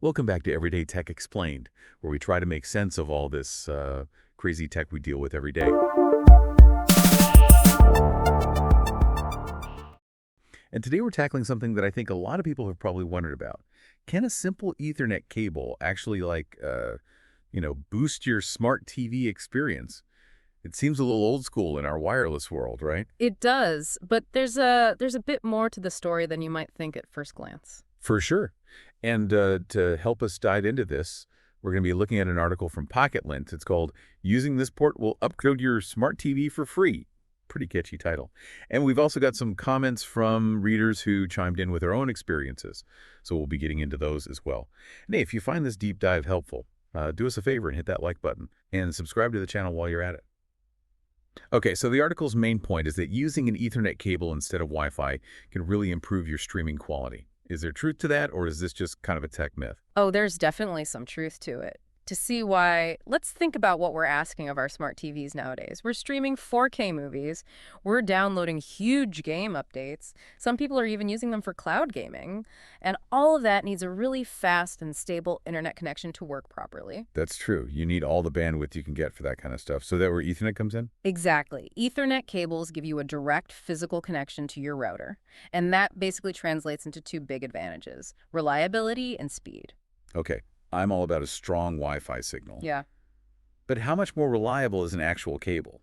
Welcome back to Everyday Tech Explained, where we try to make sense of all this crazy tech we deal with every day. And today we're tackling something that I think a lot of people have probably wondered about. Can a simple Ethernet cable actually boost your smart TV experience? It seems a little old school in our wireless world, right? It does, but there's a bit more to the story than you might think at first glance. For sure. And to help us dive into this, we're going to be looking at an article from PocketLint. It's called "Using This Port Will Upgrade Your Smart TV for Free." Pretty catchy title. And we've also got some comments from readers who chimed in with their own experiences. So we'll be getting into those as well. And hey, if you find this deep dive helpful, do us a favor and hit that like button and subscribe to the channel while you're at it. Okay, so the article's main point is that using an Ethernet cable instead of Wi-Fi can really improve your streaming quality. Is there truth to that, or is this just kind of a tech myth? Oh, there's definitely some truth to it. To see why, let's think about what we're asking of our smart TVs nowadays. We're streaming 4K movies, we're downloading huge game updates, some people are even using them for cloud gaming, and all of that needs a really fast and stable internet connection to work properly. That's true. You need all the bandwidth you can get for that kind of stuff. So that where Ethernet comes in? Exactly. Ethernet cables give you a direct physical connection to your router, and that basically translates into two big advantages: reliability and speed. Okay, I'm all about a strong Wi-Fi signal. Yeah. But how much more reliable is an actual cable?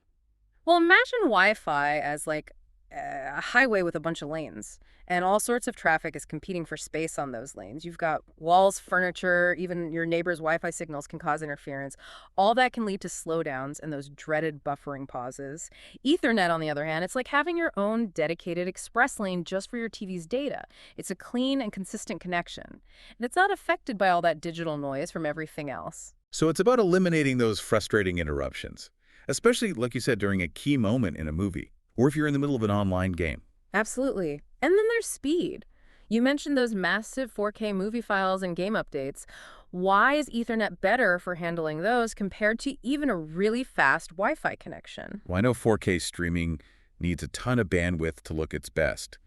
Well, imagine Wi-Fi as like a highway with a bunch of lanes, and all sorts of traffic is competing for space on those lanes. You've got walls, furniture, even your neighbor's Wi-Fi signals can cause interference. All that can lead to slowdowns and those dreaded buffering pauses. Ethernet, on the other hand, it's like having your own dedicated express lane just for your TV's data. It's a clean and consistent connection, and it's not affected by all that digital noise from everything else. So it's about eliminating those frustrating interruptions, especially, like you said, during a key moment in a movie, or if you're in the middle of an online game. Absolutely. And then there's speed. You mentioned those massive 4K movie files and game updates. Why is Ethernet better for handling those compared to even a really fast Wi-Fi connection? Well, I know 4K streaming needs a ton of bandwidth to look its best,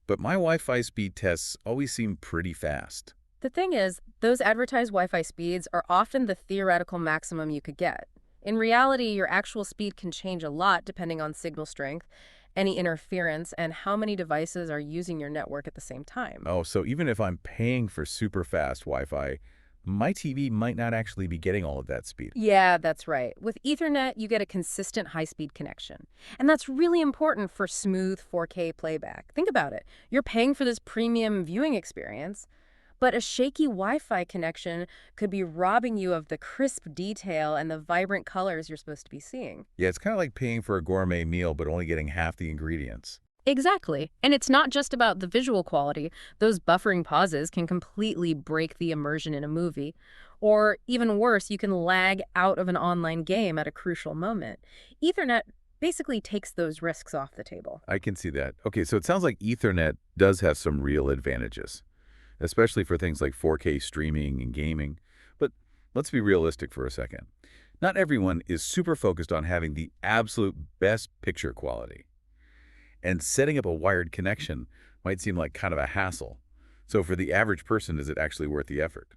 but my Wi-Fi speed tests always seem pretty fast. The thing is, those advertised Wi-Fi speeds are often the theoretical maximum you could get. In reality, your actual speed can change a lot depending on signal strength, any interference, and how many devices are using your network at the same time. Oh, so even if I'm paying for super fast Wi-Fi, my TV might not actually be getting all of that speed. Yeah, that's right. With Ethernet, you get a consistent high-speed connection. And that's really important for smooth 4K playback. Think about it. You're paying for this premium viewing experience, but a shaky Wi-Fi connection could be robbing you of the crisp detail and the vibrant colors you're supposed to be seeing. Yeah, it's kind of like paying for a gourmet meal but only getting half the ingredients. Exactly. And it's not just about the visual quality. Those buffering pauses can completely break the immersion in a movie. Or even worse, you can lag out of an online game at a crucial moment. Ethernet basically takes those risks off the table. I can see that. Okay, so it sounds like Ethernet does have some real advantages, especially for things like 4K streaming and gaming. But let's be realistic for a second. Not everyone is super focused on having the absolute best picture quality. And setting up a wired connection might seem like kind of a hassle. So for the average person, is it actually worth the effort?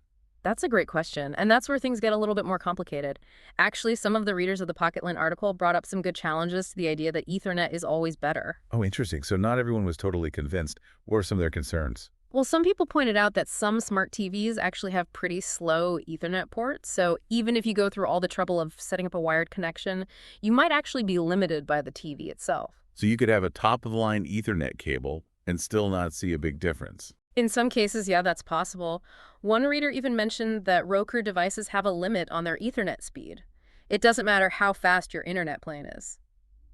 That's a great question, and that's where things get a little bit more complicated. Actually, some of the readers of the PocketLint article brought up some good challenges to the idea that Ethernet is always better. Oh, interesting. So not everyone was totally convinced. What are some of their concerns? Well, some people pointed out that some smart TVs actually have pretty slow Ethernet ports, so even if you go through all the trouble of setting up a wired connection, you might actually be limited by the TV itself. So you could have a top-of-the-line Ethernet cable and still not see a big difference. In some cases, yeah, that's possible. One reader even mentioned that Roku devices have a limit on their Ethernet speed. It doesn't matter how fast your internet plan is.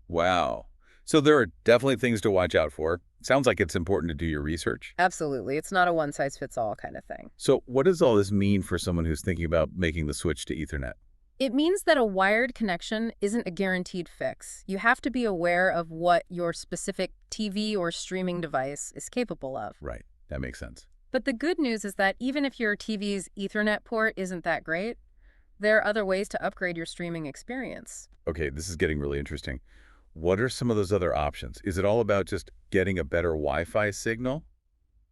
Wow. So there are definitely things to watch out for. Sounds like it's important to do your research. Absolutely. It's not a one-size-fits-all kind of thing. So what does all this mean for someone who's thinking about making the switch to Ethernet? It means that a wired connection isn't a guaranteed fix. You have to be aware of what your specific TV or streaming device is capable of. Right. That makes sense. But the good news is that even if your TV's Ethernet port isn't that great, there are other ways to upgrade your streaming experience. Okay, this is getting really interesting. What are some of those other options? Is it all about just getting a better Wi-Fi signal?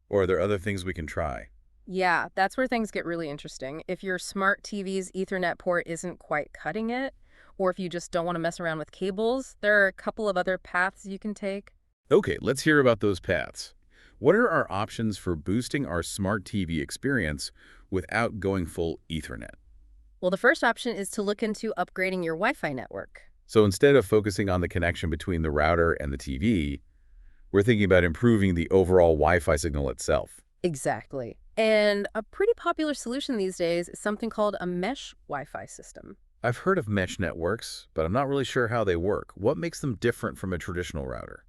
Or are there other things we can try? Yeah, that's where things get really interesting. If your smart TV's Ethernet port isn't quite cutting it, or if you just don't want to mess around with cables, there are a couple of other paths you can take. Okay, let's hear about those paths. What are our options for boosting our smart TV experience without going full Ethernet? Well, the first option is to look into upgrading your Wi-Fi network. So instead of focusing on the connection between the router and the TV, we're thinking about improving the overall Wi-Fi signal itself. Exactly. And a pretty popular solution these days is something called a mesh Wi-Fi system. I've heard of mesh networks, but I'm not really sure how they work. What makes them different from a traditional router?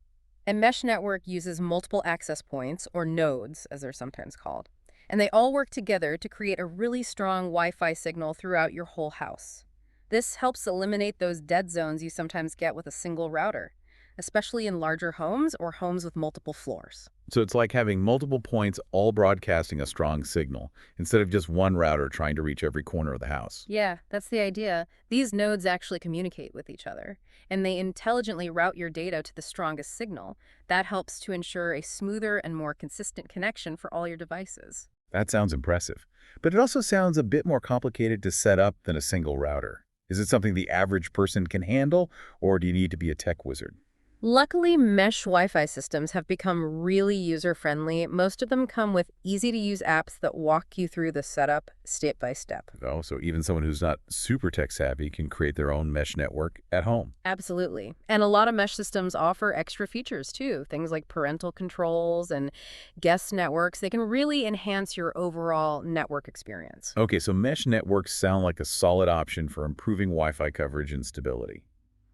A mesh network uses multiple access points, or nodes, as they're sometimes called, and they all work together to create a really strong Wi-Fi signal throughout your whole house. This helps eliminate those dead zones you sometimes get with a single router, especially in larger homes or homes with multiple floors. So it's like having multiple points all broadcasting a strong signal, instead of just one router trying to reach every corner of the house. Yeah, that's the idea. These nodes actually communicate with each other, and they intelligently route your data to the strongest signal. That helps to ensure a smoother and more consistent connection for all your devices. That sounds impressive. But it also sounds a bit more complicated to set up than a single router. Is it something the average person can handle, or do you need to be a tech wizard? Luckily, mesh Wi-Fi systems have become really user-friendly. Most of them come with easy-to-use apps that walk you through the setup step by step. Oh, so even someone who's not super tech savvy can create their own mesh network at home. Absolutely. And a lot of mesh systems offer extra features too, things like parental controls and guest networks. They can really enhance your overall network experience. Okay, so mesh networks sound like a solid option for improving Wi-Fi coverage and stability.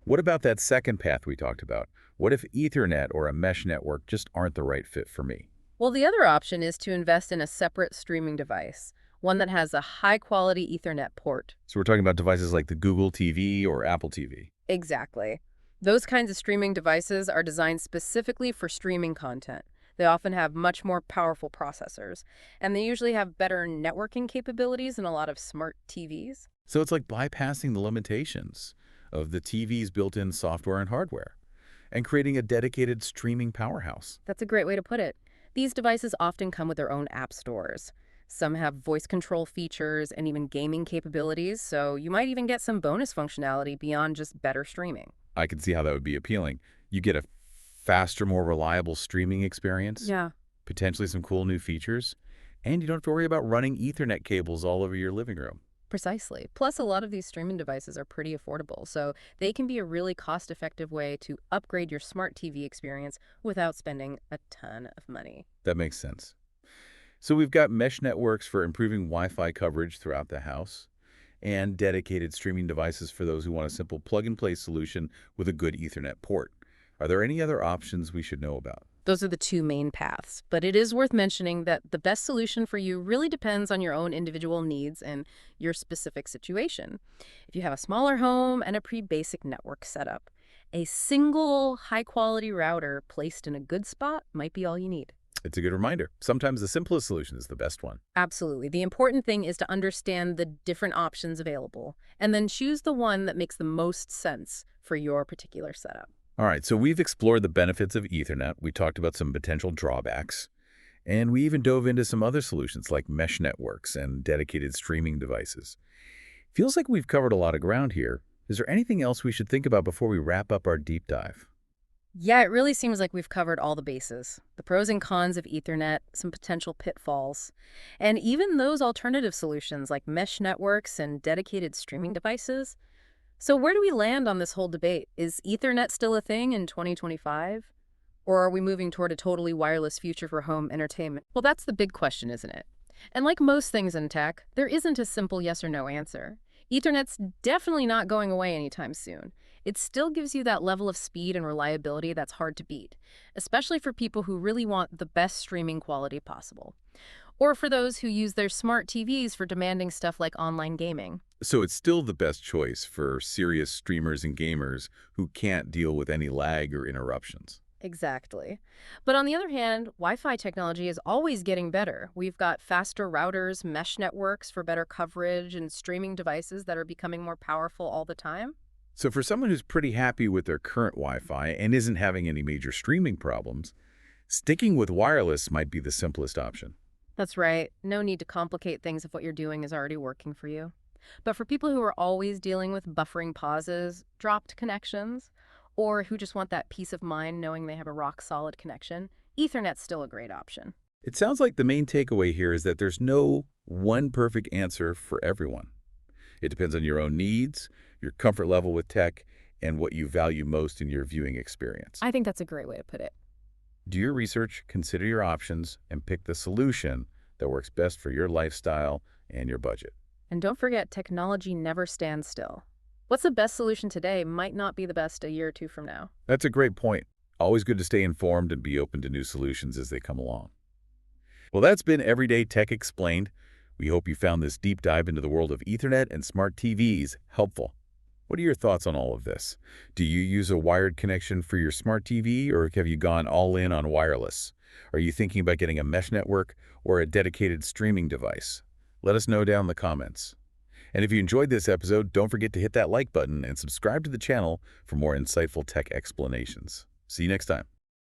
What about that second path we talked about? What if Ethernet or a mesh network just aren't the right fit for me? Well, the other option is to invest in a separate streaming device, one that has a high-quality Ethernet port. So we're talking about devices like the Google TV or Apple TV. Exactly. Those kinds of streaming devices are designed specifically for streaming content. They often have much more powerful processors, and they usually have better networking capabilities than a lot of smart TVs. So it's like bypassing the limitations of the TV's built-in software and hardware and creating a dedicated streaming powerhouse. That's a great way to put it. These devices often come with their own app stores. Some have voice control features and even gaming capabilities, so you might even get some bonus functionality beyond just better streaming. I can see how that would be appealing. You get a faster, more reliable streaming experience, Yeah. potentially some cool new features, and you don't have to worry about running Ethernet cables all over your living room. Precisely. Plus, a lot of these streaming devices are pretty affordable, so they can be a really cost-effective way to upgrade your smart TV experience without spending a ton of money. That makes sense. So we've got mesh networks for improving Wi-Fi coverage throughout the house and dedicated streaming devices for those who want a simple plug-and-play solution with a good Ethernet port. Are there any other options we should know about? Those are the two main paths, but it is worth mentioning that the best solution for you really depends on your own individual needs and your specific situation. If you have a smaller home and a pretty basic network setup, a single high-quality router placed in a good spot might be all you need. It's a good reminder. Sometimes the simplest solution is the best one. Absolutely. The important thing is to understand the different options available and then choose the one that makes the most sense for your particular setup. All right, so we've explored the benefits of Ethernet. We talked about some potential drawbacks. And we even dove into some other solutions like mesh networks and dedicated streaming devices. Feels like we've covered a lot of ground here. Is there anything else we should think about before we wrap up our deep dive? Yeah, it really seems like we've covered all the bases. The pros and cons of Ethernet, some potential pitfalls, and even those alternative solutions like mesh networks and dedicated streaming devices. So where do we land on this whole debate? Is Ethernet still a thing in 2025? Or are we moving toward a totally wireless future for home entertainment? Well, that's the big question, isn't it? And like most things in tech, there isn't a simple yes or no answer. Ethernet's definitely not going away anytime soon. It still gives you that level of speed and reliability that's hard to beat, especially for people who really want the best streaming quality possible. Or for those who use their smart TVs for demanding stuff like online gaming. So it's still the best choice for serious streamers and gamers who can't deal with any lag or interruptions. Exactly. But on the other hand, Wi-Fi technology is always getting better. We've got faster routers, mesh networks for better coverage, and streaming devices that are becoming more powerful all the time. So for someone who's pretty happy with their current Wi-Fi and isn't having any major streaming problems, sticking with wireless might be the simplest option. That's right. No need to complicate things if what you're doing is already working for you. But for people who are always dealing with buffering pauses, dropped connections, or who just want that peace of mind knowing they have a rock-solid connection, Ethernet's still a great option. It sounds like the main takeaway here is that there's no one perfect answer for everyone. It depends on your own needs, your comfort level with tech, and what you value most in your viewing experience. I think that's a great way to put it. Do your research, consider your options, and pick the solution that works best for your lifestyle and your budget. And don't forget, technology never stands still. What's the best solution today might not be the best a year or two from now. That's a great point. Always good to stay informed and be open to new solutions as they come along. Well, that's been Everyday Tech Explained. We hope you found this deep dive into the world of Ethernet and smart TVs helpful. What are your thoughts on all of this? Do you use a wired connection for your smart TV, or have you gone all in on wireless? Are you thinking about getting a mesh network or a dedicated streaming device? Let us know down in the comments. And if you enjoyed this episode, don't forget to hit that like button and subscribe to the channel for more insightful tech explanations. See you next time.